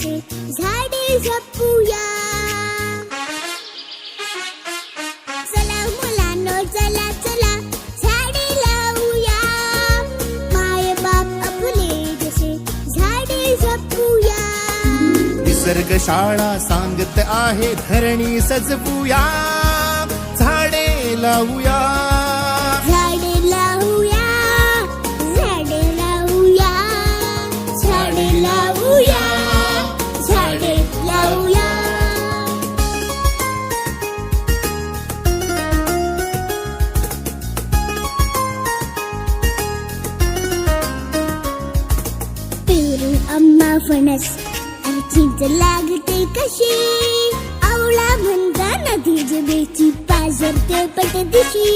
जसे झाडे जपूया. चला मुलांनो चला चला झाडे लावूया. माय बाप आपले जसे झाडे जपूया. निसर्ग शाळा सांगत आहे धरणी सजवूया. झाडे लावूया. झाडे लावूया. झाडे लावूया. झाडे लावूया. झाडे लावूया. पेरू आंबा फणस आणि चिंच लागते कशी. आवळा म्हणता नदी जबेची पाझरते पटदिशी.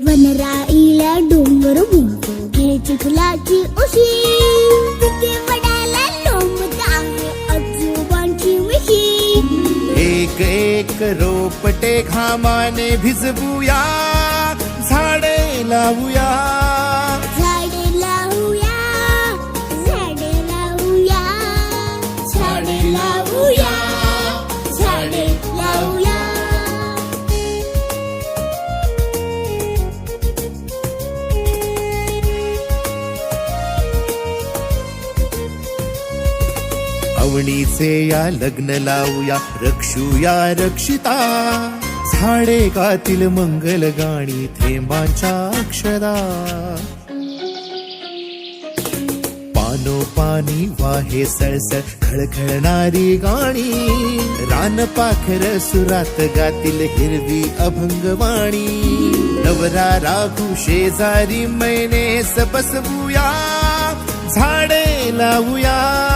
वनराईला डोंगर म्हणतो घे चिखलाची उशी. तिथे वडाला लोंबत आहे आजोबांची मिशी. एक एक रोपटे घामाने भिजवूया. झाडे लावूया. झाडे लावूया. झाडे लावूया. झाडे लावूया. झाडे लावूया. अवणीचे या लग्न लावूया. रक्षूया रक्षिता. झाडे गातील मंगल गाणी थेंबांच्या अक्षरा. पानोपानी वाहे सळसळ खळखळणारी गाणी. रानपाखर सुरात गातील हिरवी अभंगवाणी. नवरा राघू शेजारी मैनेस बसवूया. झाडे लावूया.